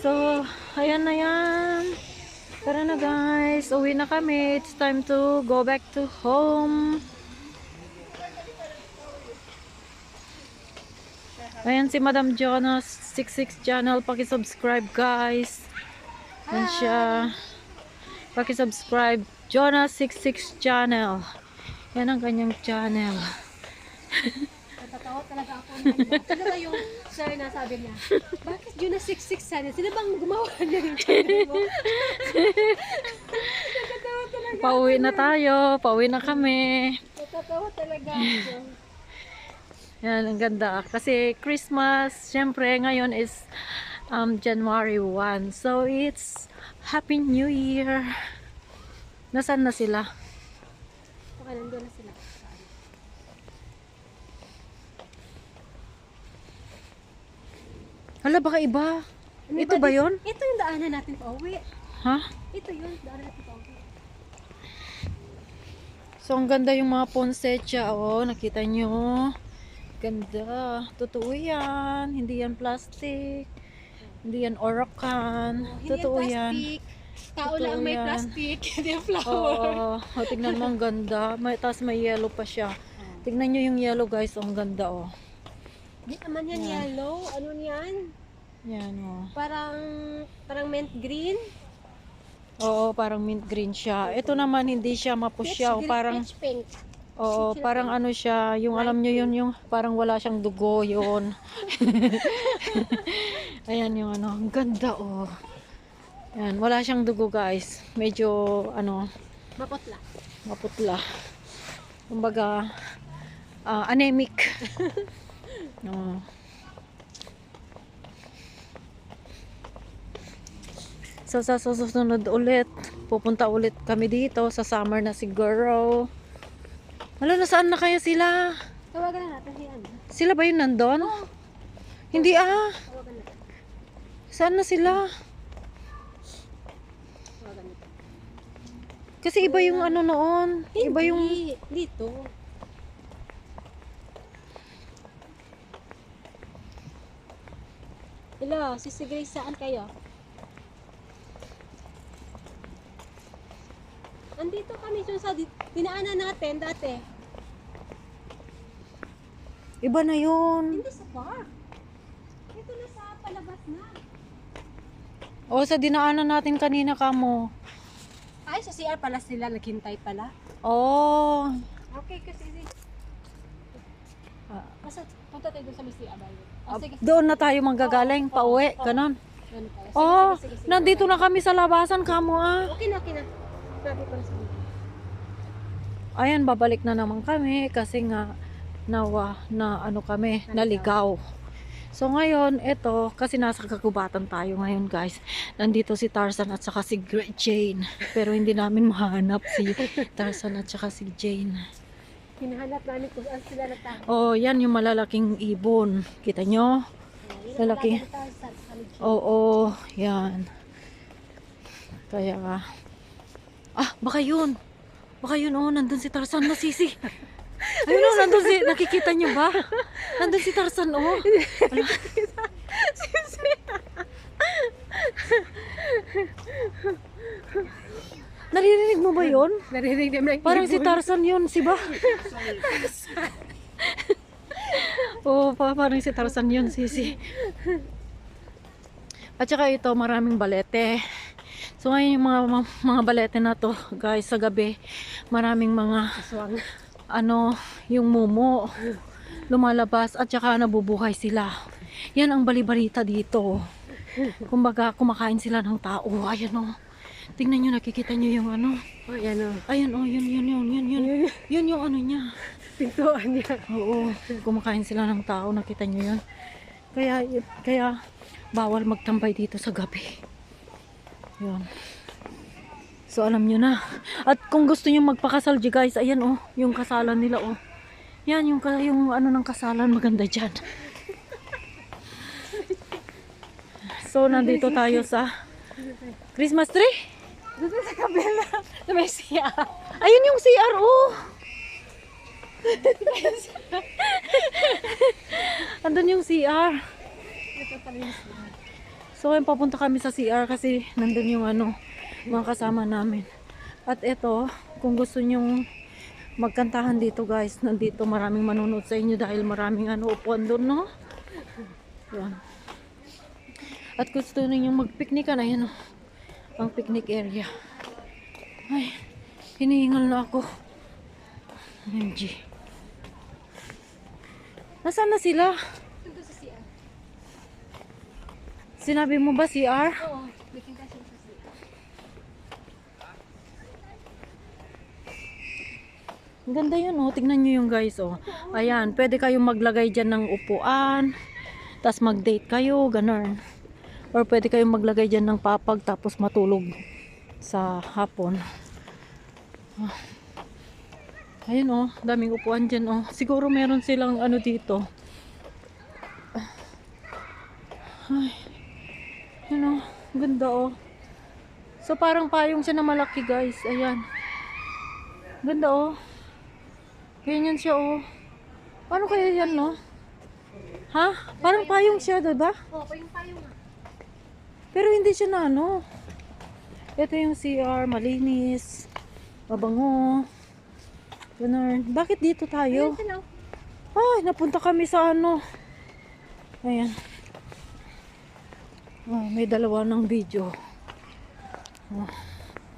So, ayan na yan. Tara na guys, uwi na kami. It's time to go back to home. Ayan si Madam Jonas 66 channel. Paki-subscribe guys. Ayan siya. Paki-subscribe Jonas 66 channel. Yan ang kanyang channel. Natatawa talaga ako. Sino ba yung sir na sabi niya, bakit yun na 66 channel? Sino bang gumawa niya yung channel mo? Natatawa talaga. Pauwi na tayo. Pauwi na kami. Natatawa talaga ako. Yan, ang ganda. Kasi Christmas, syempre, ngayon is January 1. So, it's Happy New Year. Nasaan na sila? Okay, nandun na sila. Hala, baka iba. Ano Ito ba yun? Ito yung daanan natin pa uwi. Ha? Ito yun, daanan natin pa uwi. So, ang ganda yung mga poinsettia. Oh, nakita nyo. Ganda. Totoo yan. Hindi yan plastic. Hindi yan Orocan. Hindi Totoo yan yan. plastic. Tao Totoo lang may yan. plastic. Hindi yung flower. Oo. Oh, tignan mo, ang ganda. Tapos may yellow pa siya. Tignan nyo yung yellow guys. Ang ganda oh. Di naman yan yellow. Ano yan? Yan oh. Parang mint green. Oo, parang mint green siya. Ito naman hindi siya mapusyaw. Parang, Peach pink. oo, parang ano siya. Yung alam nyo yun, yung parang wala siyang dugo yun. Ayan yung ano. Ang ganda oh. Yan, wala siyang dugo guys. Medyo ano, Maputla. maputla. Kumbaga, anemic. No. So sa susunod ulit, pupunta ulit kami dito sa summer na siguro. Wala, nasaan na kaya sila? Tawagan na natin si ano. Sila ba yun nandun? Oh. Hindi ah. Tawagan natin. Saan na sila? Tawagan natin. Kasi iba yung ano noon. Iba yung... Hindi. Dito. Hello, Sisi Grace, saan kayo? Andito kami dun sa dinaanan natin dati. Iba na yun. Hindi sa park. Ito na sa palabas na. O sa dinaanan natin kanina kamo. Ay, sa CR pala sila, naghintay pala. Oh. Okay, kasi basta punta tayo dun sa may CR ba yun? Sige. Doon na tayo manggagaling, pauwi, ganon. Ano tayo? Sige, Oh, sige, sige. nandito na kami sa labasan kamo ah. Okay na, okay na. Sabi ko na sa mga. Ayan, babalik na naman kami kasi nga na ano kami, naligaw. So ngayon, eto, kasi nasa kagubatan tayo ngayon guys. Nandito si Tarzan at saka si Jane. Pero hindi namin mahanap si Tarzan at saka si Jane. Hinahanap namin kung saan sila nagtahan. Oh, yan yung malalaking ibon. Kita nyo? Lalaki. Oo, yan. Kaya, baka yun. Baka yun, oh, nandun si Tarzan na sisi. Ayun, oh, nandun si, nakikita nyo ba? Nandun si Tarzan, oh. Naririnig mo ba yun? Naririnig namin. Parang si Tarzan yun, si ba? Oo, parang si Tarzan yun, sisi. At saka ito, maraming balete. So ngayon yung mga balete na to, guys, sa gabi, maraming mga Aswang. ano, yung mumo lumalabas at saka nabubuhay sila. Yan ang balibalita dito. Kumbaga, kumakain sila ng tao. Ayan o. Tingnan nyo, nakikita nyo yung ano. Oh, yan o. Ayan o, yun. Yun yung ano niya. Pintuan niya. Oo, kumakain sila ng tao. Nakita nyo yun. Kaya bawal magtambay dito sa gabi. Yun. So alam nyo na. At kung gusto nyo magpakasal dyan guys, ayan oh, yung kasalan nila oh. Yan, yung ano ng kasalan, maganda dyan. So nandito tayo sa Christmas tree. Dito sa kabila. Sa may CR. Ayun yung CR oh. Andun yung CR. Ito pala yung CR. So, ayun, papunta kami sa CR kasi nandun yung ano, mga kasama namin. At eto, kung gusto nyong magkantahan dito guys, nandito maraming manonood sa inyo dahil maraming ano, upuan doon, no? Yan. At gusto ninyong magpiknikan, ayan o, ang picnic area. Ay, hinihingal na ako. MG. Nasaan na sila? Nandun sa CR. Sinabi mo ba CR? Oo, making kasi sa CR. Ang ganda yun, oh. Tignan nyo yung guys, oh. Ayan, pwede kayong maglagay dyan ng upuan. Tapos mag-date kayo, ganun. Or pwede kayong maglagay dyan ng papag tapos matulog sa hapon. Ah. Ayun, oh. Daming upuan dyan, oh. Siguro meron silang ano dito. Ay. Yun, oh. Ganda, oh. So, parang payong siya na malaki, guys. Ayan. Ganda, oh. Ganyan siya, oh. Paano kaya yan, no? Ha? Parang payong siya, diba? Oo, pa yung tayo nga. Pero hindi siya na, ano. Ito yung CR, malinis. Mabango. Ganun. Bakit dito tayo? Ayan sila. Ay, napunta kami sa ano. Ayan. Oh, may dalawa ng video. Oh.